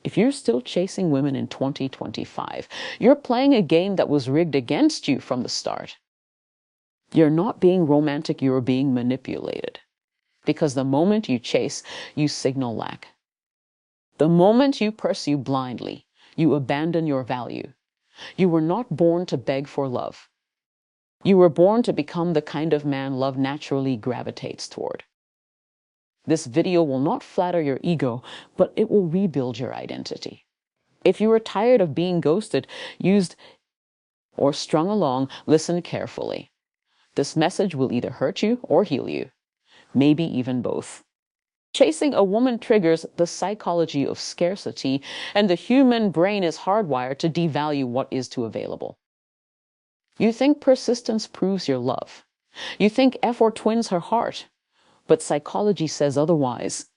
If you're still chasing women in 2025, you're playing a game that was rigged against you from the start. You're not being romantic, you're being manipulated. Because the moment you chase, you signal lack. The moment you pursue blindly, you abandon your value. You were not born to beg for love. You were born to become the kind of man love naturally gravitates toward. This video will not flatter your ego, but it will rebuild your identity. If you are tired of being ghosted, used, or strung along, listen carefully. This message will either hurt you or heal you, maybe even both. Chasing a woman triggers the psychology of scarcity, and the human brain is hardwired to devalue what is too available. You think persistence proves your love. You think effort twins her heart, but psychology says otherwise.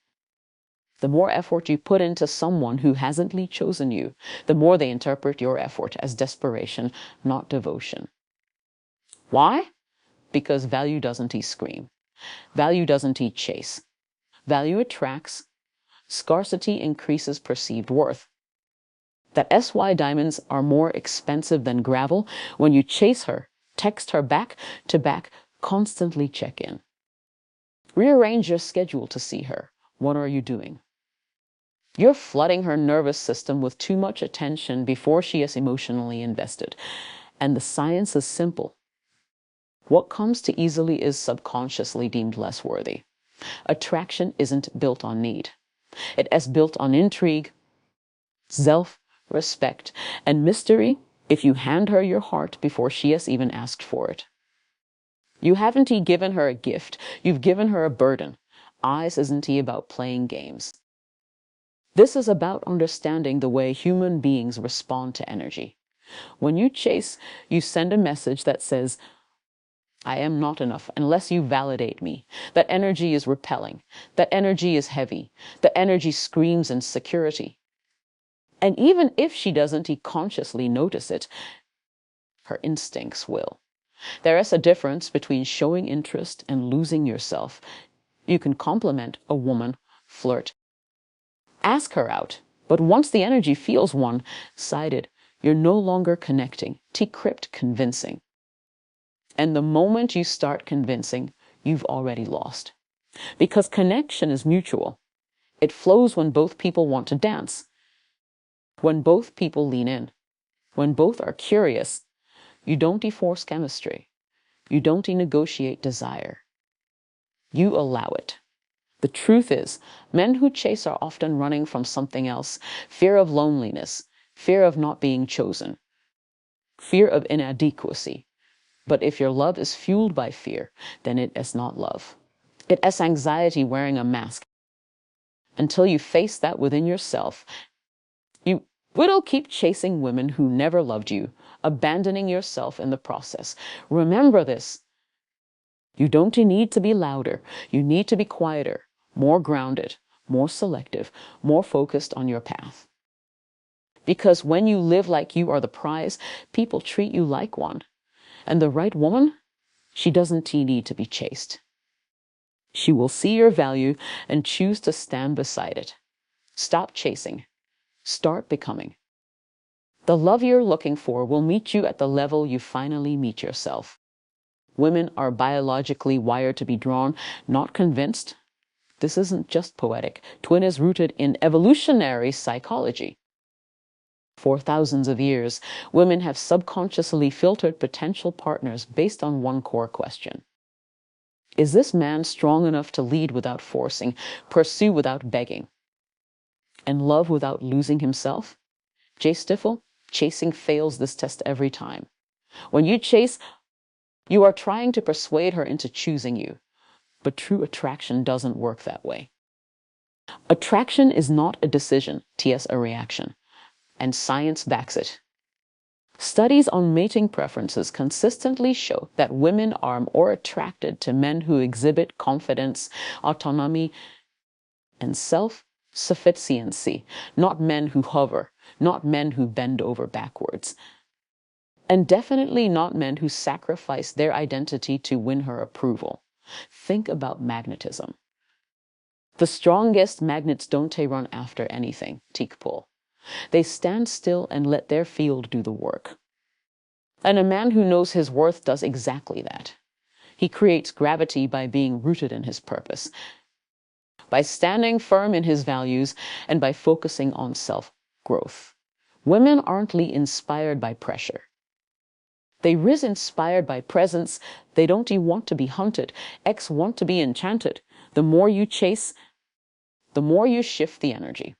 The more effort you put into someone who hasn't chosen you, the more they interpret your effort as desperation, not devotion. Why? Because value doesn't scream. Value doesn't chase. Value attracts. Scarcity increases perceived worth. That SY diamonds are more expensive than gravel. When you chase her, text her back to back, constantly check in. Rearrange your schedule to see her. What are you doing? You're flooding her nervous system with too much attention before she is emotionally invested. And the science is simple. What comes too easily is subconsciously deemed less worthy. Attraction isn't built on need. It is built on intrigue, self-respect, and mystery if you hand her your heart before she has even asked for it. You haven't given her a gift, you've given her a burden. Eyes isn't about playing games. This is about understanding the way human beings respond to energy. When you chase, you send a message that says, I am not enough unless you validate me. That energy is repelling. That energy is heavy. That energy screams insecurity. And even if she doesn't consciously notice it, her instincts will. There is a difference between showing interest and losing yourself. You can compliment a woman, flirt, ask her out, but once the energy feels one-sided, you're no longer connecting. Decrypt convincing. And the moment you start convincing, you've already lost. Because connection is mutual. It flows when both people want to dance. When both people lean in. When both are curious. You don't force chemistry. You don't negotiate desire. You allow it. The truth is, men who chase are often running from something else. Fear of loneliness. Fear of not being chosen. Fear of inadequacy. But if your love is fueled by fear, then it is not love. It is anxiety wearing a mask. Until you face that within yourself, you will keep chasing women who never loved you, abandoning yourself in the process. Remember this. You don't need to be louder. You need to be quieter, more grounded, more selective, more focused on your path. Because when you live like you are the prize, people treat you like one. And the right woman, she doesn't need to be chased. She will see your value and choose to stand beside it. Stop chasing. Start becoming. The love you're looking for will meet you at the level you finally meet yourself. Women are biologically wired to be drawn, not convinced. This isn't just poetic. Twin is rooted in evolutionary psychology. For thousands of years, women have subconsciously filtered potential partners based on one core question. Is this man strong enough to lead without forcing, pursue without begging, and love without losing himself? Jay Stifel, chasing fails this test every time. When you chase, you are trying to persuade her into choosing you. But true attraction doesn't work that way. Attraction is not a decision, tis a reaction. And science backs it. Studies on mating preferences consistently show that women are more attracted to men who exhibit confidence, autonomy, and self-sufficiency, not men who hover, not men who bend over backwards, and definitely not men who sacrifice their identity to win her approval. Think about magnetism. The strongest magnets don't run after anything, teak pull. They stand still and let their field do the work. And a man who knows his worth does exactly that. He creates gravity by being rooted in his purpose, by standing firm in his values, and by focusing on self-growth. Women aren't inspired by pressure. They ris inspired by presence. They don't want to be hunted. X want to be enchanted. The more you chase, the more you shift the energy.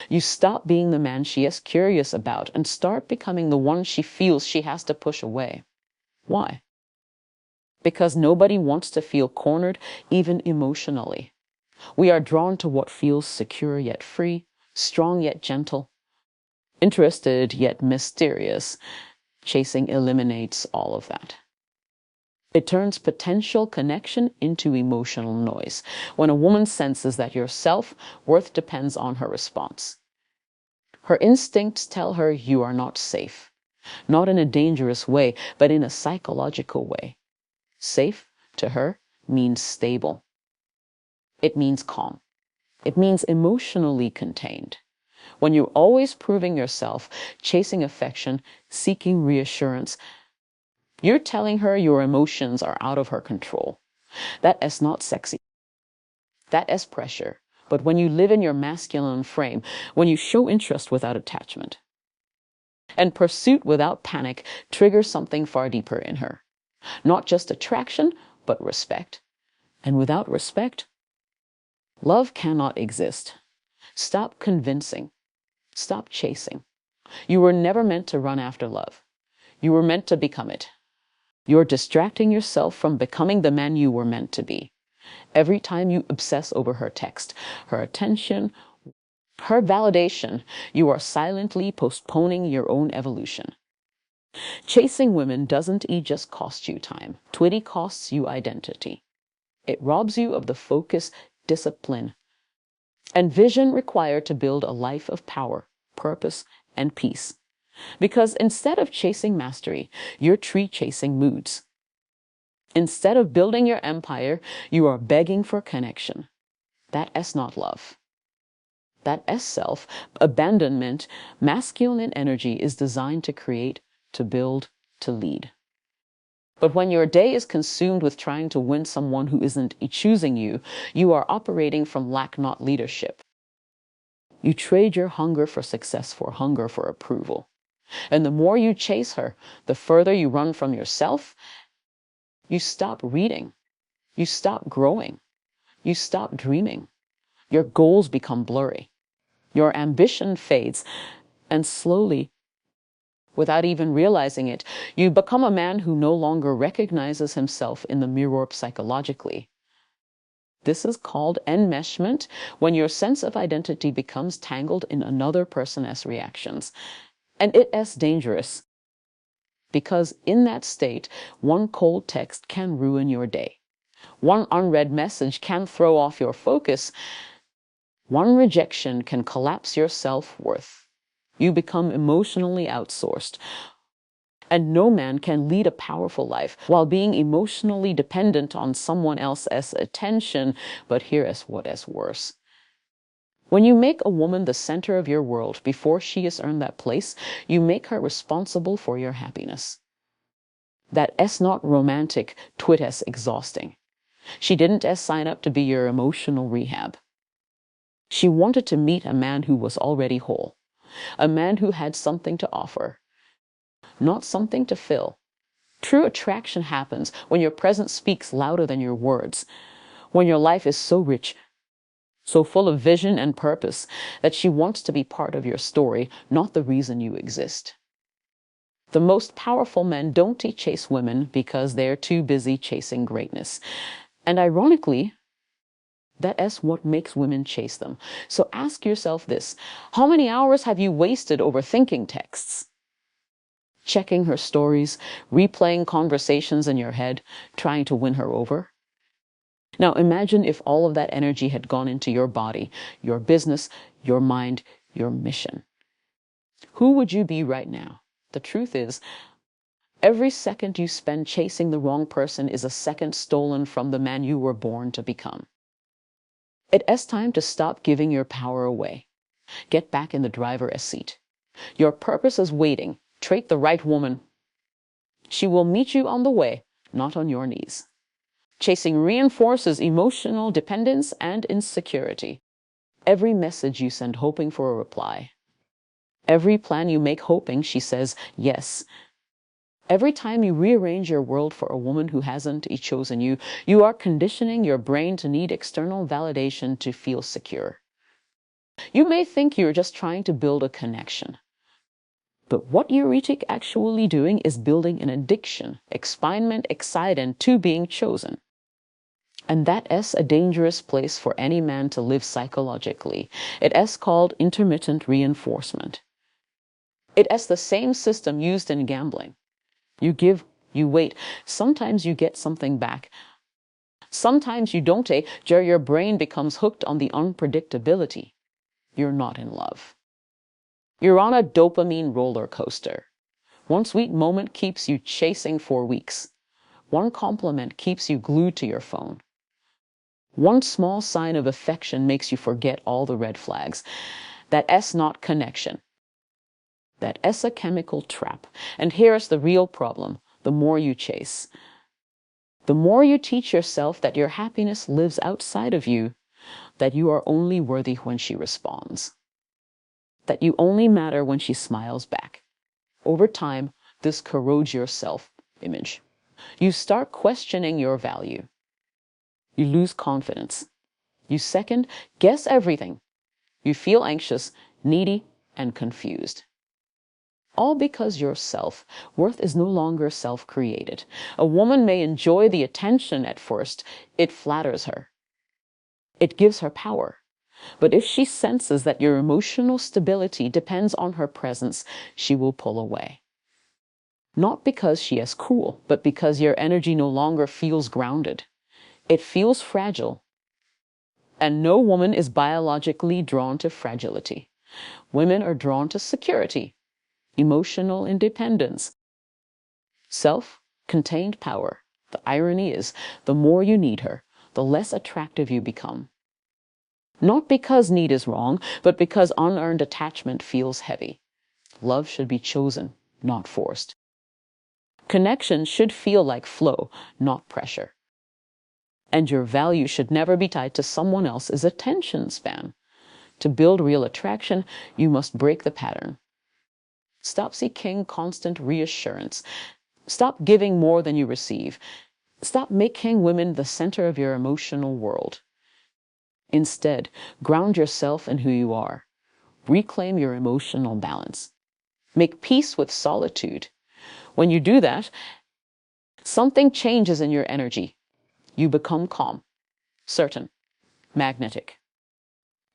You stop being the man she is curious about and start becoming the one she feels she has to push away. Why? Because nobody wants to feel cornered, even emotionally. We are drawn to what feels secure yet free, strong yet gentle, interested yet mysterious. Chasing eliminates all of that. It turns potential connection into emotional noise when a woman senses that your self-worth depends on her response. Her instincts tell her you are not safe, not in a dangerous way, but in a psychological way. Safe, to her, means stable. It means calm. It means emotionally contained. When you're always proving yourself, chasing affection, seeking reassurance, you're telling her your emotions are out of her control. That is not sexy. That is pressure. But when you live in your masculine frame, when you show interest without attachment, and pursuit without panic triggers something far deeper in her. Not just attraction, but respect. And without respect, love cannot exist. Stop convincing. Stop chasing. You were never meant to run after love. You were meant to become it. You're distracting yourself from becoming the man you were meant to be. Every time you obsess over her text, her attention, her validation, you are silently postponing your own evolution. Chasing women doesn't just cost you time. Twitty costs you identity. It robs you of the focus, discipline, and vision required to build a life of power, purpose, and peace. Because instead of chasing mastery, you're tree chasing moods. Instead of building your empire, you are begging for connection. That is not love. That is self-abandonment. Masculine energy is designed to create, to build, to lead. But when your day is consumed with trying to win someone who isn't choosing you, you are operating from lack, not leadership. You trade your hunger for success for hunger for approval. And the more you chase her, the further you run from yourself. You stop reading. You stop growing. You stop dreaming. Your goals become blurry. Your ambition fades. And slowly, without even realizing it, you become a man who no longer recognizes himself in the mirror psychologically. This is called enmeshment, when your sense of identity becomes tangled in another person's reactions. And it is dangerous, because in that state, one cold text can ruin your day. One unread message can throw off your focus. One rejection can collapse your self-worth. You become emotionally outsourced. And no man can lead a powerful life while being emotionally dependent on someone else's attention. But here is what is worse. When you make a woman the center of your world before she has earned that place, you make her responsible for your happiness. That is not romantic, twit is exhausting. She didn't sign up to be your emotional rehab. She wanted to meet a man who was already whole, a man who had something to offer, not something to fill. True attraction happens when your presence speaks louder than your words, when your life is so rich, so full of vision and purpose, that she wants to be part of your story, not the reason you exist. The most powerful men don't chase women because they're too busy chasing greatness. And ironically, that is what makes women chase them. So ask yourself this: how many hours have you wasted overthinking texts? Checking her stories, replaying conversations in your head, trying to win her over? Now imagine if all of that energy had gone into your body, your business, your mind, your mission. Who would you be right now? The truth is, every second you spend chasing the wrong person is a second stolen from the man you were born to become. It is time to stop giving your power away. Get back in the driver's seat. Your purpose is waiting. Trait the right woman. She will meet you on the way, not on your knees. Chasing reinforces emotional dependence and insecurity. Every message you send hoping for a reply. Every plan you make hoping she says yes. Every time you rearrange your world for a woman who hasn't chosen you, you are conditioning your brain to need external validation to feel secure. You may think you're just trying to build a connection. But what you're actually doing is building an addiction, excitement, excitement to being chosen. And that is a dangerous place for any man to live psychologically. It is called intermittent reinforcement. It is the same system used in gambling. You give, you wait. Sometimes you get something back. Sometimes you don't, your brain becomes hooked on the unpredictability. You're not in love. You're on a dopamine roller coaster. One sweet moment keeps you chasing for weeks. One compliment keeps you glued to your phone. One small sign of affection makes you forget all the red flags. That is not connection. That is a chemical trap. And here's the real problem. The more you chase, the more you teach yourself that your happiness lives outside of you, that you are only worthy when she responds, that you only matter when she smiles back. Over time, this corrodes your self-image. You start questioning your value. You lose confidence. You second guess everything. You feel anxious, needy, and confused. All because your self-worth is no longer self-created. A woman may enjoy the attention at first. It flatters her. It gives her power. But if she senses that your emotional stability depends on her presence, she will pull away. Not because she is cruel, but because your energy no longer feels grounded. It feels fragile. And no woman is biologically drawn to fragility. Women are drawn to security, emotional independence, self-contained power. The irony is, the more you need her, the less attractive you become. Not because need is wrong, but because unearned attachment feels heavy. Love should be chosen, not forced. Connection should feel like flow, not pressure. And your value should never be tied to someone else's attention span. To build real attraction, you must break the pattern. Stop seeking constant reassurance. Stop giving more than you receive. Stop making women the center of your emotional world. Instead, ground yourself in who you are. Reclaim your emotional balance. Make peace with solitude. When you do that, something changes in your energy. You become calm, certain, magnetic.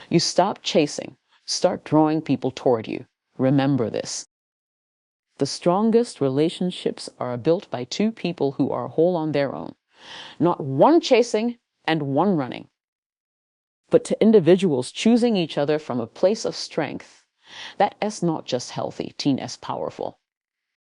You stop chasing, start drawing people toward you. Remember this. The strongest relationships are built by two people who are whole on their own. Not one chasing and one running, but to individuals choosing each other from a place of strength. That is not just healthy, teen is powerful.